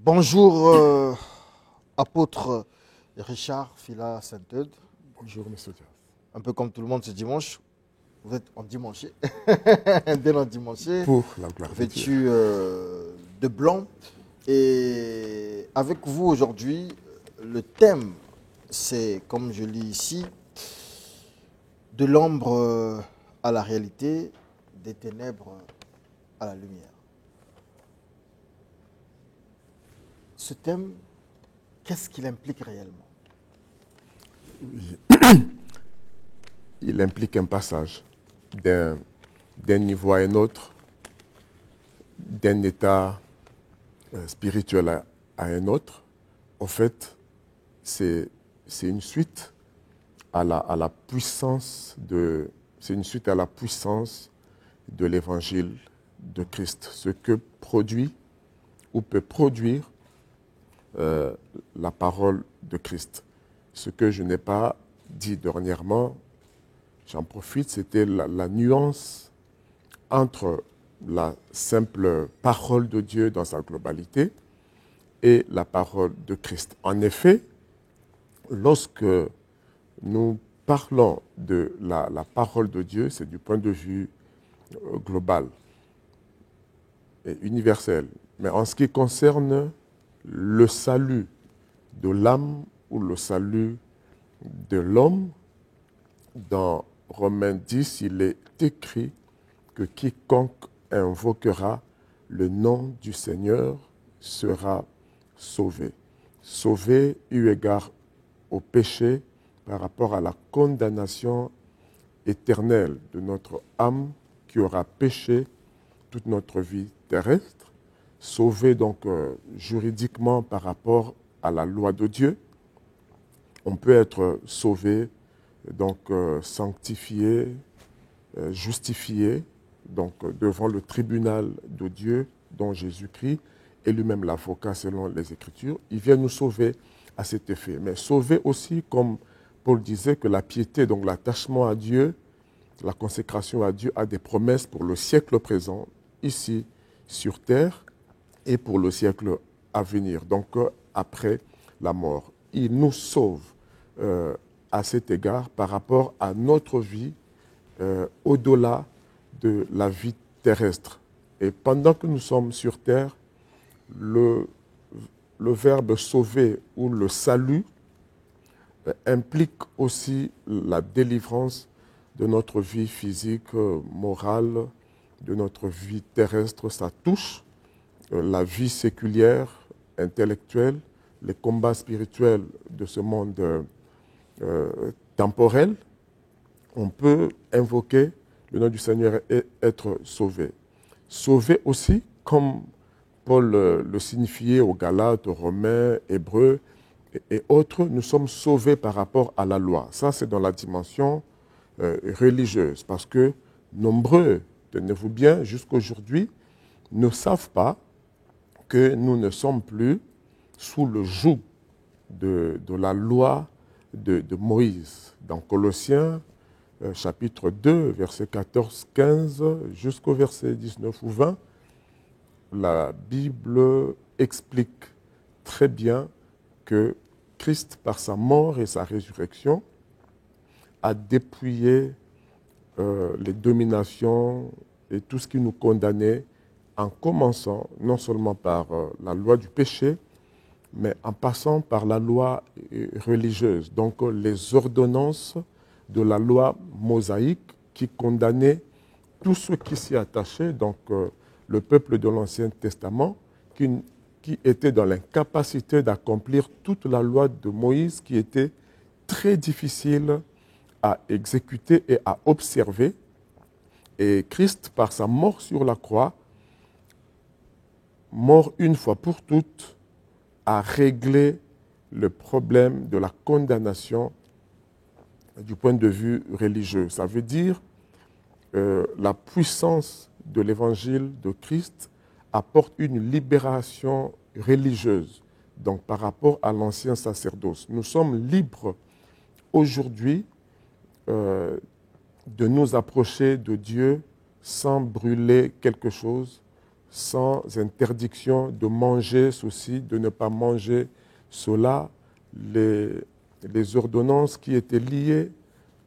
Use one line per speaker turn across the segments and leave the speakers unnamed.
Bonjour, apôtre Richard Fila Saint-Eudes.
Bonjour, Monsieur Diaz.
Un peu comme tout le monde ce dimanche, vous êtes en dimanche, bien en dimanche,
Pour la gloire de Dieu.
vêtu de blanc. Et avec vous aujourd'hui, le thème, c'est, comme je lis ici, de l'ombre à la réalité, des ténèbres à la lumière. Ce thème, qu'est-ce qu'il implique réellement?
Il implique un passage d'un niveau à un autre, d'un état spirituel à un autre. En fait, c'est une suite à la puissance de l'évangile de Christ, ce que produit ou peut produire la parole de Christ. Ce que je n'ai pas dit dernièrement, j'en profite, c'était la nuance entre la simple parole de Dieu dans sa globalité et la parole de Christ. En effet, lorsque nous parlons de la parole de Dieu, c'est du point de vue global et universel. Mais en ce qui concerne le salut de l'âme ou le salut de l'homme, dans Romains 10, il est écrit que quiconque invoquera le nom du Seigneur sera sauvé. Sauvé eu égard au péché par rapport à la condamnation éternelle de notre âme qui aura péché toute notre vie terrestre. Sauvé donc juridiquement par rapport à la loi de Dieu. On peut être sauvé, donc sanctifié, justifié, donc devant le tribunal de Dieu dont Jésus-Christ est lui-même l'avocat selon les Écritures. Il vient nous sauver à cet effet. Mais sauver aussi, comme Paul disait, que la piété, donc l'attachement à Dieu, la consécration à Dieu a des promesses pour le siècle présent, ici sur terre, et pour le siècle à venir, donc après la mort. Il nous sauve à cet égard par rapport à notre vie au-delà de la vie terrestre. Et pendant que nous sommes sur terre, le verbe sauver ou le salut implique aussi la délivrance de notre vie physique, morale, de notre vie terrestre. Ça touche la vie séculière, intellectuelle, les combats spirituels de ce monde temporel. On peut invoquer le nom du Seigneur et être sauvé. Sauvé aussi, comme Paul le signifiait aux Galates, aux Romains, Hébreux et autres, nous sommes sauvés par rapport à la loi. Ça, c'est dans la dimension religieuse, parce que nombreux, tenez-vous bien, jusqu'aujourd'hui, ne savent pas que nous ne sommes plus sous le joug de la loi de Moïse. Dans Colossiens, chapitre 2, versets 14-15, jusqu'au verset 19 ou 20, la Bible explique très bien que Christ, par sa mort et sa résurrection, a dépouillé les dominations et tout ce qui nous condamnait, en commençant non seulement par la loi du péché, mais en passant par la loi religieuse, donc les ordonnances de la loi mosaïque qui condamnait tout ce qui s'y attachait, donc le peuple de l'Ancien Testament, qui était dans l'incapacité d'accomplir toute la loi de Moïse, qui était très difficile à exécuter et à observer. Et Christ, par sa mort sur la croix, mort une fois pour toutes, a réglé le problème de la condamnation du point de vue religieux. Ça veut dire la puissance de l'évangile de Christ apporte une libération religieuse, donc par rapport à l'ancien sacerdoce. Nous sommes libres aujourd'hui de nous approcher de Dieu sans brûler quelque chose, sans interdiction de manger ceci, de ne pas manger cela, les ordonnances qui étaient liées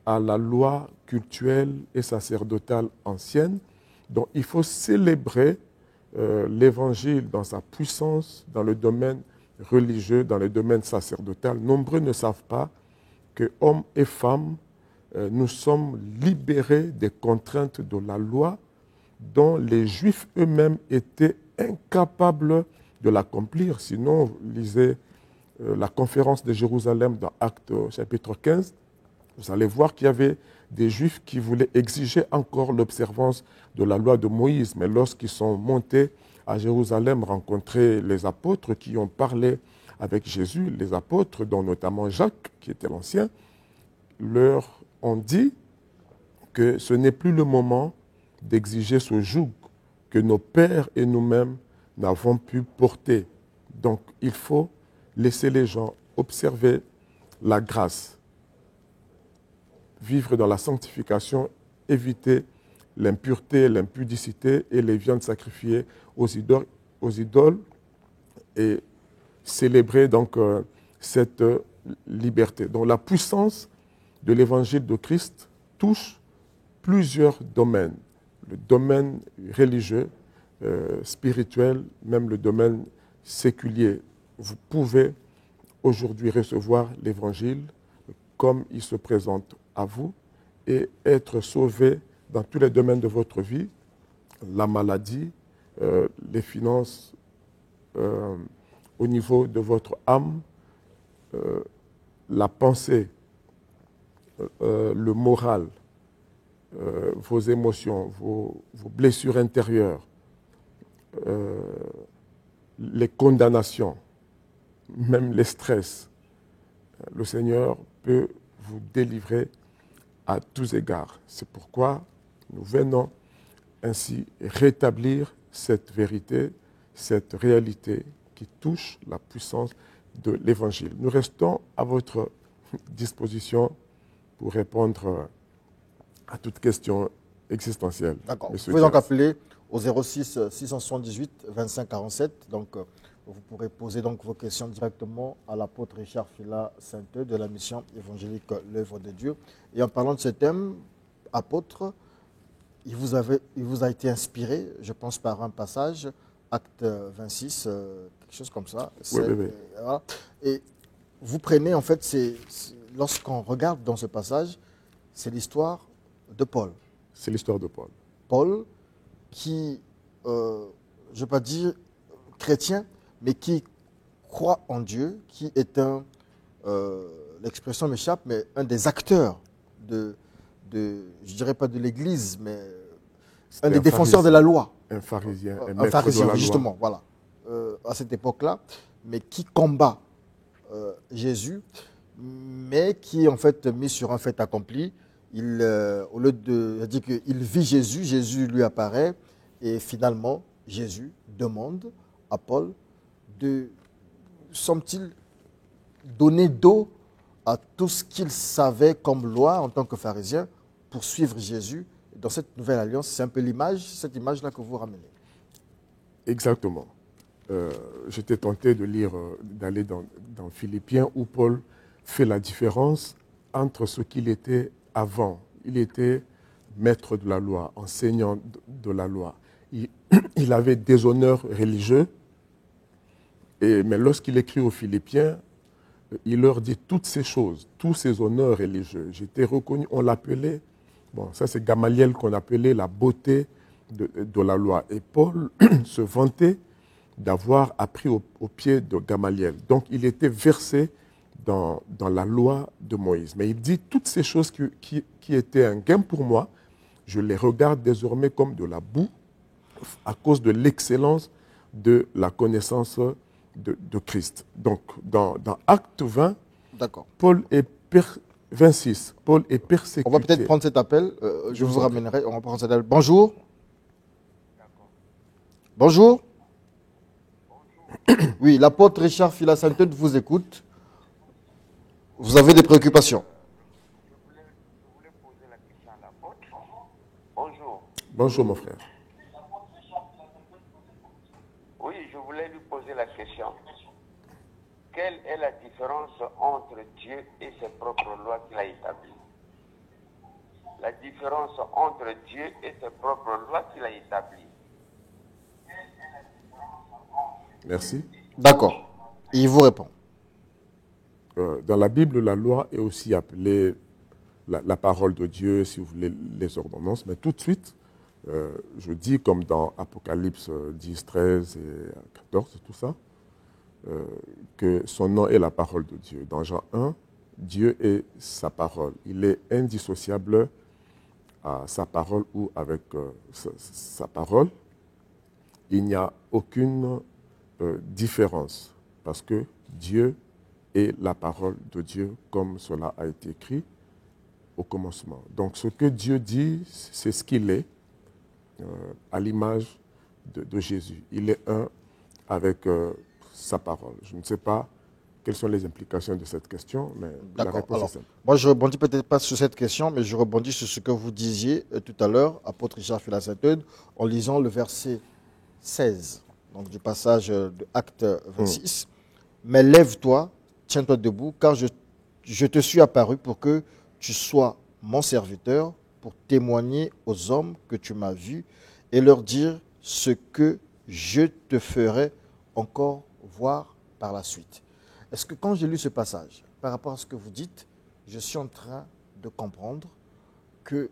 à la loi cultuelle et sacerdotale ancienne. Donc il faut célébrer l'Évangile dans sa puissance, dans le domaine religieux, dans le domaine sacerdotal. Nombreux ne savent pas que hommes et femmes, nous sommes libérés des contraintes de la loi dont les Juifs eux-mêmes étaient incapables de l'accomplir. Sinon, lisez la conférence de Jérusalem dans Actes chapitre 15, vous allez voir qu'il y avait des Juifs qui voulaient exiger encore l'observance de la loi de Moïse. Mais lorsqu'ils sont montés à Jérusalem rencontrer les apôtres qui ont parlé avec Jésus, les apôtres, dont notamment Jacques, qui était l'ancien, leur ont dit que ce n'est plus le moment d'exiger ce joug que nos pères et nous-mêmes n'avons pu porter. Donc il faut laisser les gens observer la grâce, vivre dans la sanctification, éviter l'impureté, l'impudicité et les viandes sacrifiées aux idoles et célébrer donc cette liberté. Donc la puissance de l'évangile de Christ touche plusieurs domaines. Le domaine religieux, spirituel, même le domaine séculier. Vous pouvez aujourd'hui recevoir l'évangile comme il se présente à vous et être sauvé dans tous les domaines de votre vie, la maladie, les finances, au niveau de votre âme, la pensée, le moral, vos émotions, vos blessures intérieures, les condamnations, même les stress. Le Seigneur peut vous délivrer à tous égards. C'est pourquoi nous venons ainsi rétablir cette vérité, cette réalité qui touche la puissance de l'Évangile. Nous restons à votre disposition pour répondre à toute question existentielle.
D'accord. Vous pouvez donc appeler au 06 678 25 47. Donc, vous pourrez poser donc vos questions directement à l'apôtre Richard Fila Sainteux de la mission évangélique L'œuvre de Dieu. Et en parlant de ce thème, apôtre, il vous a été inspiré, je pense, par un passage, acte 26, quelque chose comme ça.
Oui.
Voilà. Et vous prenez, en fait, lorsqu'on regarde dans ce passage, c'est l'histoire de Paul.
C'est l'histoire de Paul.
Paul, qui, je ne vais pas dire chrétien, mais qui croit en Dieu, qui est l'expression m'échappe, mais un des acteurs je ne dirais pas de l'Église, mais un des défenseurs de la loi.
Un pharisien,
un pharisien, justement, voilà, à cette époque-là, mais qui combat Jésus, mais qui est en fait mis sur un fait accompli. Au lieu de dire qu'il vit Jésus, Jésus lui apparaît, et finalement, Jésus demande à Paul de, semble-t-il, donner dos à tout ce qu'il savait comme loi en tant que pharisien pour suivre Jésus. Dans cette nouvelle alliance, c'est un peu cette image-là que vous ramenez.
Exactement. J'étais tenté d'aller dans Philippiens où Paul fait la différence entre ce qu'il était avant. Il était maître de la loi, enseignant de la loi. Il avait des honneurs religieux, mais lorsqu'il écrit aux Philippiens, il leur dit toutes ces choses, tous ces honneurs religieux. J'étais reconnu, on l'appelait, ça c'est Gamaliel qu'on appelait la beauté de la loi. Et Paul se vantait d'avoir appris au pied de Gamaliel. Donc il était versé dans la loi de Moïse. Mais il dit toutes ces choses qui étaient un gain pour moi, je les regarde désormais comme de la boue à cause de l'excellence de la connaissance de Christ. Donc, dans Acte 20, Paul est 26, Paul est persécuté.
On va peut-être prendre cet appel, je vous ramènerai, on va prendre cet appel. Bonjour. Bonjour. Oui, l'apôtre Richard Fila Sainteux vous écoute. Vous avez des préoccupations.
Je voulais poser la question à l'apôtre. Bonjour.
Bonjour mon frère.
la question. Quelle est la différence entre Dieu et ses propres lois qu'il a établies? La différence entre Dieu et ses propres lois qu'il a établies.
Merci.
D'accord. Il vous répond.
Dans la Bible, la loi est aussi appelée la parole de Dieu, si vous voulez, les ordonnances. Mais tout de suite, je dis comme dans Apocalypse 10, 13 et 14, tout ça, que son nom est la parole de Dieu. Dans Jean 1, Dieu est sa parole. Il est indissociable à sa parole ou avec sa parole. Il n'y a aucune différence parce que Dieu est la parole de Dieu comme cela a été écrit au commencement. Donc ce que Dieu dit, c'est ce qu'il est à l'image de Jésus. Il est un avec sa parole. Je ne sais pas quelles sont les implications de cette question, mais la réponse est simple.
Moi, je rebondis peut-être pas sur cette question, mais je rebondis sur ce que vous disiez tout à l'heure, apôtre Richard Philassateude, en lisant le verset 16, donc du passage de Acte 26. Mais lève-toi, tiens-toi debout, car je te suis apparu pour que tu sois mon serviteur, pour témoigner aux hommes que tu m'as vu et leur dire ce que je te ferai encore voir par la suite. Est-ce que quand j'ai lu ce passage, par rapport à ce que vous dites, je suis en train de comprendre que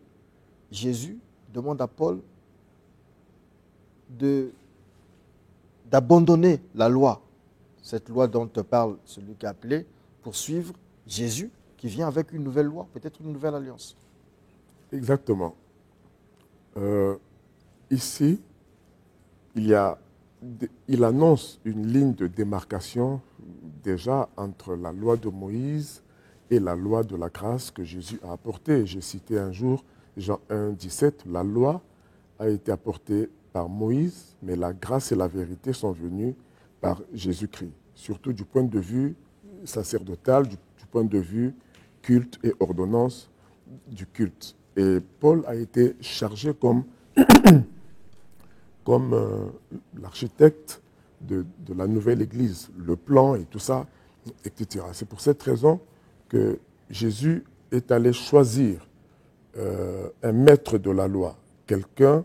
Jésus demande à Paul d'abandonner la loi, cette loi dont te parle celui qui a appelé, pour suivre Jésus qui vient avec une nouvelle loi, peut-être une nouvelle alliance.
Exactement. Ici, il annonce une ligne de démarcation déjà entre la loi de Moïse et la loi de la grâce que Jésus a apportée. J'ai cité un jour Jean 1, 17, la loi a été apportée par Moïse, mais la grâce et la vérité sont venues par Jésus-Christ, surtout du point de vue sacerdotal, du point de vue culte et ordonnance du culte. Et Paul a été chargé comme l'architecte de la nouvelle Église, le plan et tout ça, etc. C'est pour cette raison que Jésus est allé choisir un maître de la loi, quelqu'un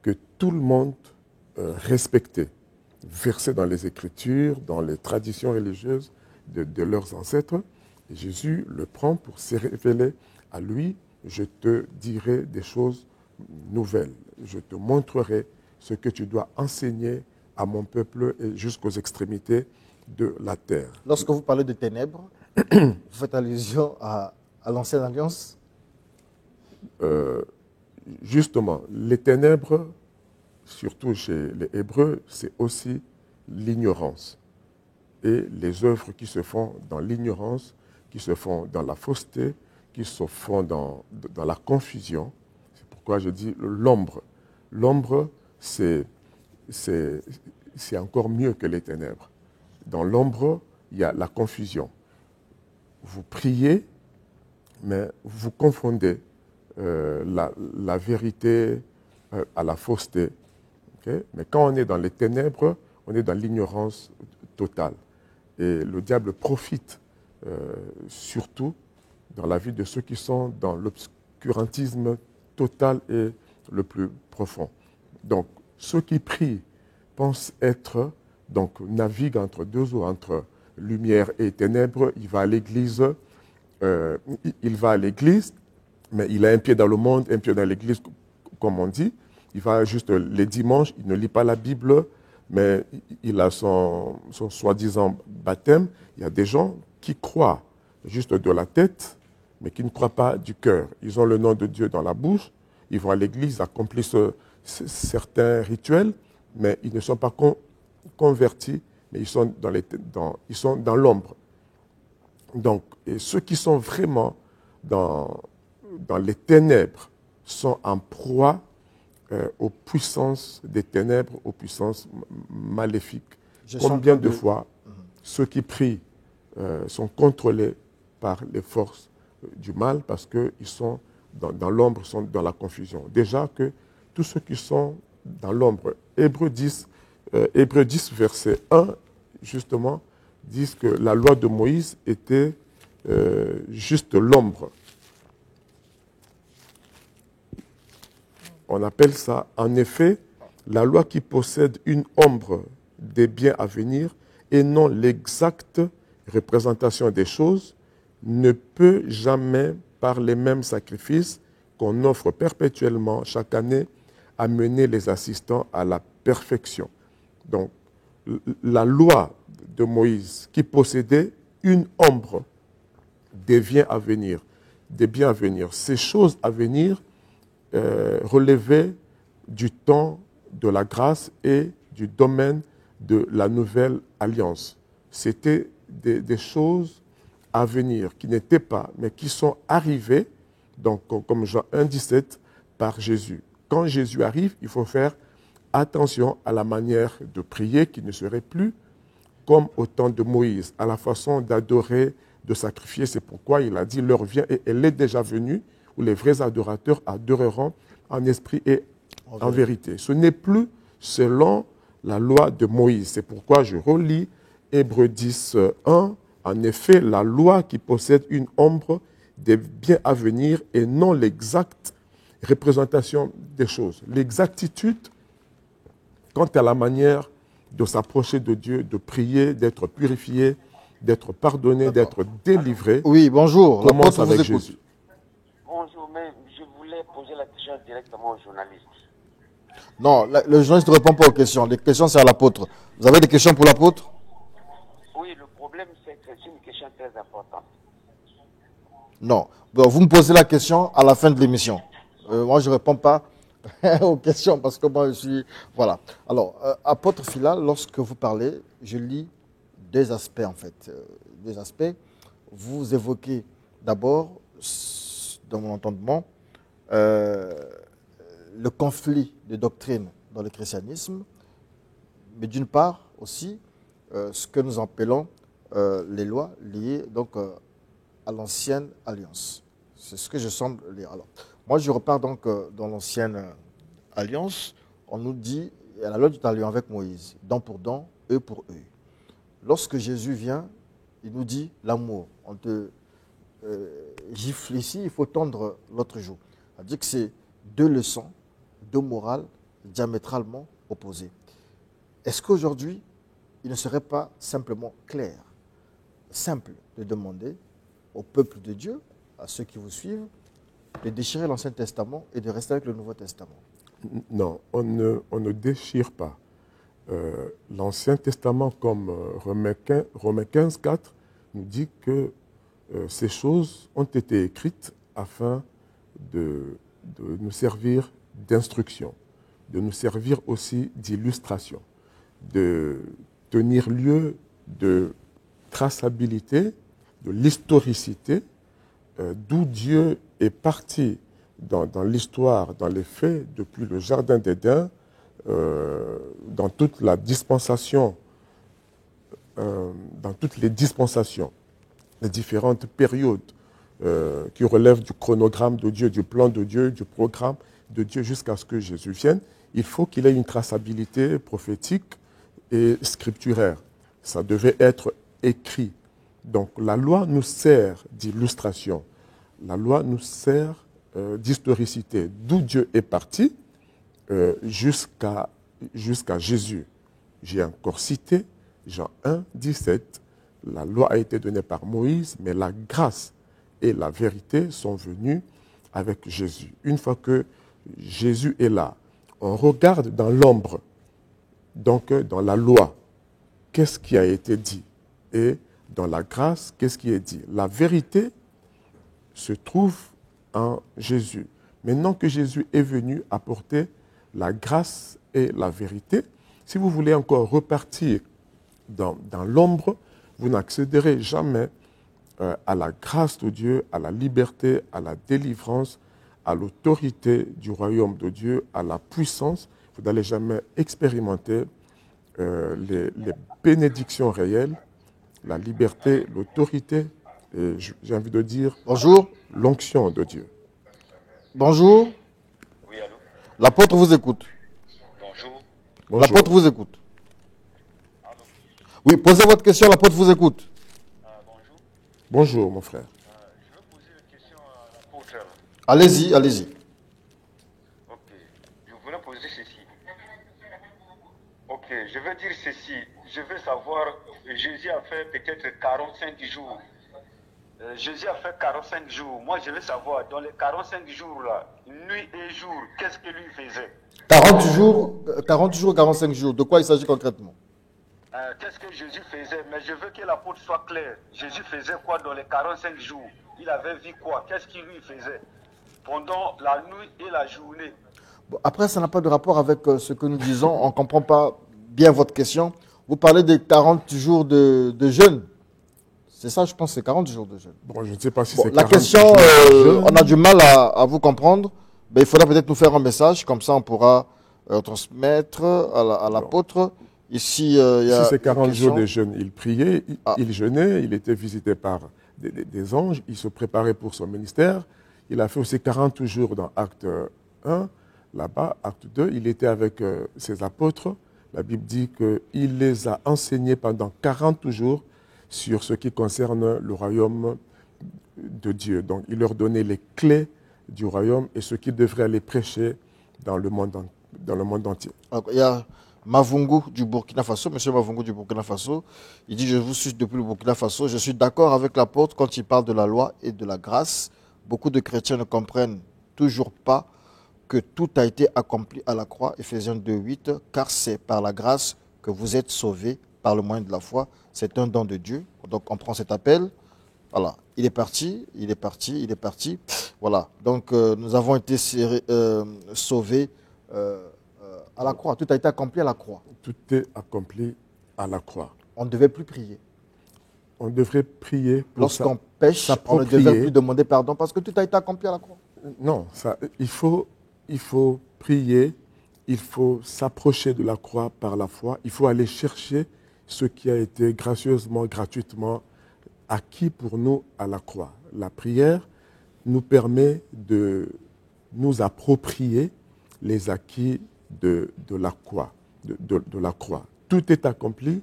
que tout le monde respectait, versé dans les Écritures, dans les traditions religieuses de leurs ancêtres. Et Jésus le prend pour se révéler à lui. Je te dirai des choses nouvelles. Je te montrerai ce que tu dois enseigner à mon peuple et jusqu'aux extrémités de la terre.
Lorsque vous parlez de ténèbres, vous faites allusion à l'ancienne alliance?
Justement, les ténèbres, surtout chez les Hébreux, c'est aussi l'ignorance. Et les œuvres qui se font dans l'ignorance, qui se font dans la fausseté, qui se font dans la confusion. C'est pourquoi je dis l'ombre. L'ombre, c'est encore mieux que les ténèbres. Dans l'ombre, il y a la confusion. Vous priez, mais vous confondez la vérité à la fausseté. Okay? Mais quand on est dans les ténèbres, on est dans l'ignorance totale. Et le diable profite surtout dans la vie de ceux qui sont dans l'obscurantisme total et le plus profond. Donc, ceux qui prient pensent être, donc naviguent entre deux eaux, entre lumière et ténèbres. Il va à l'église, mais il a un pied dans le monde, un pied dans l'église, comme on dit. Il va juste les dimanches, il ne lit pas la Bible, mais il a son soi-disant baptême. Il y a des gens qui croient juste de la tête, mais qui ne croient pas du cœur. Ils ont le nom de Dieu dans la bouche, ils vont à l'église, accomplissent certains rituels, mais ils ne sont pas convertis, mais ils sont dans l'ombre. Donc, et ceux qui sont vraiment dans les ténèbres sont en proie aux puissances des ténèbres, aux puissances maléfiques. Combien de fois ceux qui prient sont contrôlés par les forces du mal parce qu'ils sont dans l'ombre, sont dans la confusion. Déjà que tous ceux qui sont dans l'ombre, Hébreux 10, verset 1 justement, disent que la loi de Moïse était juste l'ombre. On appelle ça, en effet, la loi qui possède une ombre des biens à venir et non l'exacte représentation des choses, ne peut jamais, par les mêmes sacrifices qu'on offre perpétuellement chaque année, amener les assistants à la perfection. Donc, la loi de Moïse qui possédait une ombre des biens à venir, ces choses à venir relevaient du temps de la grâce et du domaine de la nouvelle alliance. C'était des choses à venir qui n'étaient pas, mais qui sont arrivées, donc comme Jean 1,17, par Jésus. Quand Jésus arrive, il faut faire attention à la manière de prier qui ne serait plus comme au temps de Moïse, à la façon d'adorer, de sacrifier. C'est pourquoi il a dit, l'heure vient et elle est déjà venue, où les vrais adorateurs adoreront en esprit et en vérité. Ce n'est plus selon la loi de Moïse. C'est pourquoi je relis Hébreux 10, 1. En effet, la loi qui possède une ombre des biens à venir et non l'exacte représentation des choses. L'exactitude quant à la manière de s'approcher de Dieu, de prier, d'être purifié, d'être pardonné, d'être délivré.
Oui, bonjour.
Commence avec Jésus.
Bonjour, mais je voulais poser la question directement au journaliste.
Non, le journaliste ne répond pas aux questions. Les questions, c'est à l'apôtre. Vous avez des questions pour l'apôtre?
Oui, le problème, c'est que c'est une question très importante.
Non. Bon, vous me posez la question à la fin de l'émission. Moi, je ne réponds pas aux questions parce que moi, je suis... Voilà. Alors, apôtre Phila, lorsque vous parlez, je lis deux aspects, en fait. Deux aspects. Vous évoquez d'abord, dans mon entendement, le conflit de doctrine dans le christianisme, mais d'une part aussi, ce que nous appelons les lois liées donc, à l'ancienne alliance. C'est ce que je semble lire. Alors, moi, je repars donc dans l'ancienne alliance. On nous dit, il y a la loi du talion avec Moïse, dent pour dent, œil pour œil. Lorsque Jésus vient, il nous dit l'amour. On te gifle ici, il faut tendre l'autre joue. C'est-à-dire que c'est deux leçons, deux morales diamétralement opposées. Est-ce qu'aujourd'hui, il ne serait pas simplement clair, simple de demander au peuple de Dieu, à ceux qui vous suivent, de déchirer l'Ancien Testament et de rester avec le Nouveau Testament?
Non, on ne déchire pas. L'Ancien Testament, comme Romains 15, 4, nous dit que ces choses ont été écrites afin de nous servir d'instruction, de nous servir aussi d'illustration, de tenir lieu de traçabilité, de l'historicité, d'où Dieu est parti dans l'histoire, dans les faits, depuis le Jardin d'Éden, dans toute la dispensation, dans toutes les dispensations, les différentes périodes qui relèvent du chronogramme de Dieu, du plan de Dieu, du programme de Dieu jusqu'à ce que Jésus vienne, il faut qu'il ait une traçabilité prophétique et scripturaire. Ça devait être écrit. Donc la loi nous sert d'illustration, la loi nous sert d'historicité, d'où Dieu est parti jusqu'à Jésus. J'ai encore cité Jean 1, 17, la loi a été donnée par Moïse, mais la grâce et la vérité sont venues avec Jésus. Une fois que Jésus est là, on regarde dans l'ombre, donc dans la loi, qu'est-ce qui a été dit? Et dans la grâce, qu'est-ce qui est dit? La vérité se trouve en Jésus. Maintenant que Jésus est venu apporter la grâce et la vérité, si vous voulez encore repartir dans l'ombre, vous n'accéderez jamais à la grâce de Dieu, à la liberté, à la délivrance, à l'autorité du royaume de Dieu, à la puissance. Vous n'allez jamais expérimenter les bénédictions réelles, la liberté, l'autorité, et j'ai envie de dire
bonjour,
l'onction de Dieu.
Bonjour.
Oui, allô?
L'apôtre vous écoute.
Bonjour.
Bonjour.
L'apôtre vous écoute.
Allô?
Oui, posez votre question, l'apôtre vous écoute.
Bonjour.
Bonjour, mon frère.
Je veux poser une question à l'apôtre.
Allez-y, allez-y.
Ok. Je voulais poser ceci. Ok, je veux dire ceci. Je veux savoir, Jésus a fait peut-être 45 jours. Jésus a fait 45 jours. Moi, je veux savoir, dans les 45 jours-là, nuit et jour, qu'est-ce que lui faisait?
40 jours, 45 jours. De quoi il s'agit concrètement?
Qu'est-ce que Jésus faisait? Mais je veux que l'apôtre soit clair. Jésus faisait quoi dans les 45 jours? Il avait vu quoi? Qu'est-ce qu'il lui faisait pendant la nuit et la journée?
Bon, après, ça n'a pas de rapport avec ce que nous disons. On ne comprend pas bien votre question. Vous parlez des 40 jours de jeûne. C'est ça, je pense, c'est 40 jours de jeûne.
Bon, je ne sais pas si
Bon,
c'est
la
40
question,
jours de jeûne.
on a du mal à vous comprendre. Ben, il faudra peut-être nous faire un message. Comme ça, on pourra transmettre à l'apôtre. Ici, il y a
Si c'est
une
40 jours
question.
de jeûne, il priait,
Ah.
il jeûnait, il était visité par des anges, il se préparait pour son ministère. Il a fait aussi 40 jours dans Acte 1, là-bas, Acte 2, il était avec ses apôtres. La Bible dit qu'il les a enseignés pendant 40 jours sur ce qui concerne le royaume de Dieu. Donc, il leur donnait les clés du royaume et ce qu'ils devraient aller prêcher dans le monde entier.
Alors, il y a Mavungu du Burkina Faso, monsieur Mavungu du Burkina Faso. Il dit: je vous suis depuis le Burkina Faso. Je suis d'accord avec l'apôtre quand il parle de la loi et de la grâce. Beaucoup de chrétiens ne comprennent toujours pas que tout a été accompli à la croix, Ephésiens 2:8, car c'est par la grâce que vous êtes sauvés par le moyen de la foi. C'est un don de Dieu. Donc on prend cet appel. Voilà, il est parti. Voilà, donc nous avons été sauvés à la croix. Tout a été accompli à la croix.
Tout est accompli à la croix.
On ne devait plus prier.
On devrait prier pour
Lorsqu'on pêche, on ne devait plus demander pardon parce que tout a été accompli à la croix.
Non, il faut prier, il faut s'approcher de la croix par la foi, il faut aller chercher ce qui a été gracieusement, gratuitement acquis pour nous à la croix. La prière nous permet de nous approprier les acquis de la croix, de la croix. Tout est accompli,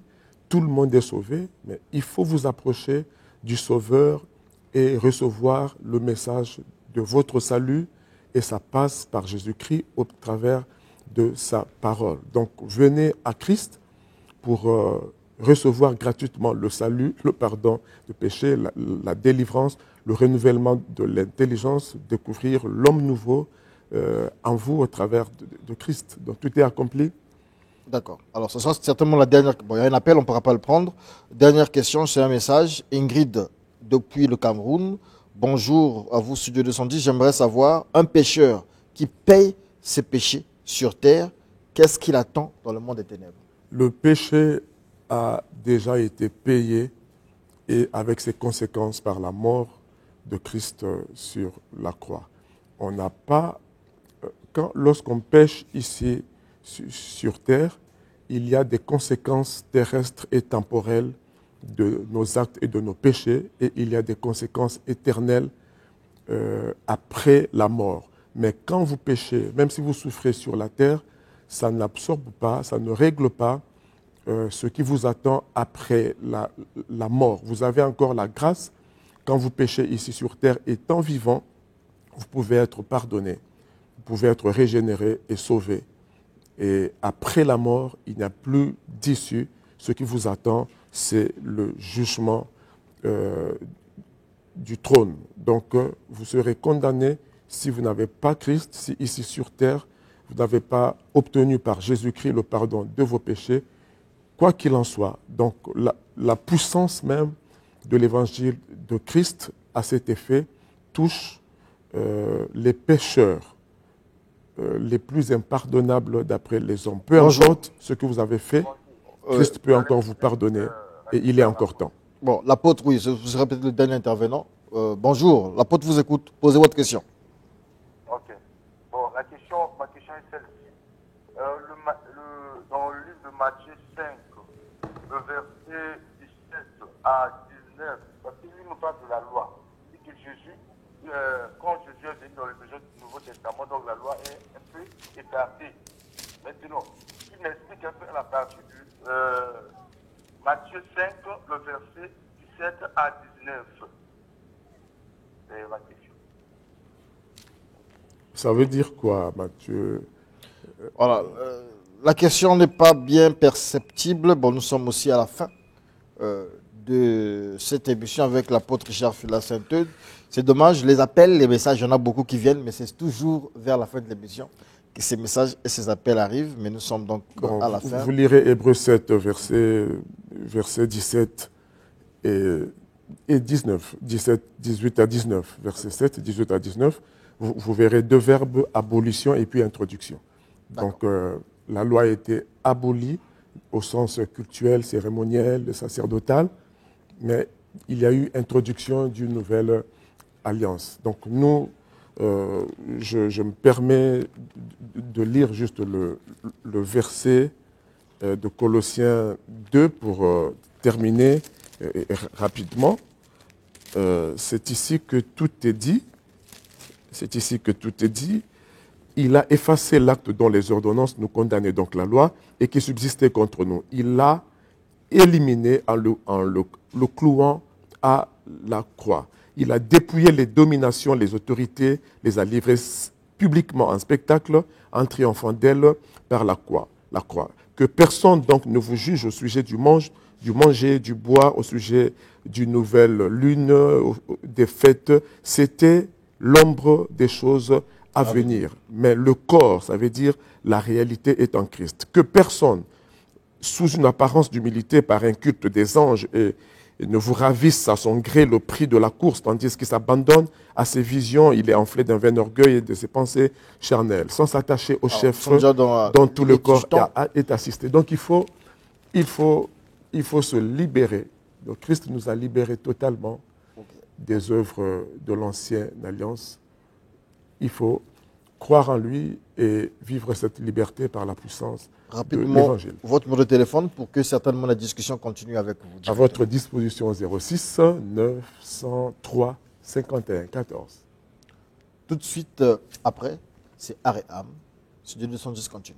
tout le monde est sauvé, mais il faut vous approcher du Sauveur et recevoir le message de votre salut, et ça passe par Jésus-Christ au travers de sa parole. Donc venez à Christ pour recevoir gratuitement le salut, le pardon de péché, la délivrance, le renouvellement de l'intelligence, découvrir l'homme nouveau en vous au travers de Christ. Donc tout est accompli.
D'accord. Alors ce sera certainement la dernière. Bon, il y a un appel, on ne pourra pas le prendre. Dernière question, c'est un message. Ingrid, depuis le Cameroun. Bonjour à vous, Studio 210. J'aimerais savoir, un pécheur qui paye ses péchés sur terre, qu'est-ce qu'il attend dans le monde des ténèbres?
Le péché a déjà été payé et avec ses conséquences par la mort de Christ sur la croix. On n'a pas, lorsqu'on pêche ici sur terre, il y a des conséquences terrestres et temporelles de nos actes et de nos péchés, et il y a des conséquences éternelles après la mort. Mais quand vous péchez, même si vous souffrez sur la terre, ça n'absorbe pas, ça ne règle pas ce qui vous attend après la mort. Vous avez encore la grâce. Quand vous péchez ici sur terre, étant vivant, vous pouvez être pardonné, vous pouvez être régénéré et sauvé. Et après la mort, il n'y a plus d'issue. Ce qui vous attend, c'est le jugement du trône. Donc, vous serez condamné si vous n'avez pas Christ, si ici sur terre, vous n'avez pas obtenu par Jésus-Christ le pardon de vos péchés, quoi qu'il en soit. Donc, la puissance même de l'évangile de Christ à cet effet touche les pécheurs les plus impardonnables d'après les hommes. Peu importe ce que vous avez fait, Christ peut encore vous pardonner et il est encore temps.
Bon, l'apôtre, oui, ce sera peut-être le dernier intervenant. Bonjour, l'apôtre vous écoute. Posez votre question.
Ok. Bon, ma question est celle-ci. Dans le livre de Matthieu 5, le verset 17 à 19, parce qu'il nous parle de la loi. Il dit que Jésus, quand Jésus est venu dans le Nouveau Testament, donc la loi est un peu écartée. Maintenant, il m'explique un peu à la partie du Matthieu 5, le verset 17 à 19. C'est ma question.
Ça veut dire quoi, Matthieu?
Voilà. La question n'est pas bien perceptible. Bon, nous sommes aussi à la fin de cette émission avec l'apôtre Richard Fila Saint-Eudes. C'est dommage, les appels, les messages, il y en a beaucoup qui viennent, mais c'est toujours vers la fin de l'émission que ces messages et ces appels arrivent. Mais nous sommes donc à la fin.
Vous lirez Hébreux 7, verset 17 et 19, 18 à 19, verset 7, 18 à 19. Vous verrez deux verbes, abolition et puis introduction. Donc, la loi a été abolie au sens cultuel, cérémoniel, sacerdotal, mais il y a eu introduction d'une nouvelle alliance. Donc, nous, je me permets de lire juste le verset de Colossiens 2 pour terminer rapidement. C'est ici que tout est dit. C'est ici que tout est dit. Il a effacé l'acte dont les ordonnances nous condamnaient, donc la loi, et qui subsistait contre nous. Il l'a éliminé en le clouant à la croix. Il a dépouillé les dominations, les autorités, les a livrées publiquement en spectacle, en triomphant d'elles par la croix. Que personne donc ne vous juge au sujet du manger, du bois, au sujet d'une nouvelle lune, des fêtes. C'était l'ombre des choses à venir. Mais le corps, ça veut dire la réalité est en Christ. Que personne, sous une apparence d'humilité par un culte des anges, et ne vous ravisse à son gré le prix de la course, tandis qu'il s'abandonne à ses visions, il est enflé d'un vain orgueil et de ses pensées charnelles, sans s'attacher au chef dont tout le corps est assisté. Donc il faut se libérer. Donc Christ nous a libérés totalement des œuvres de l'ancienne alliance. Il faut croire en lui et vivre cette liberté par la puissance de l'Évangile.
Votre numéro de téléphone pour que certainement la discussion continue avec vous.
À votre disposition 06 903 51 14.
Tout de suite après, c'est Arrêt Âme. Studio 210 continue.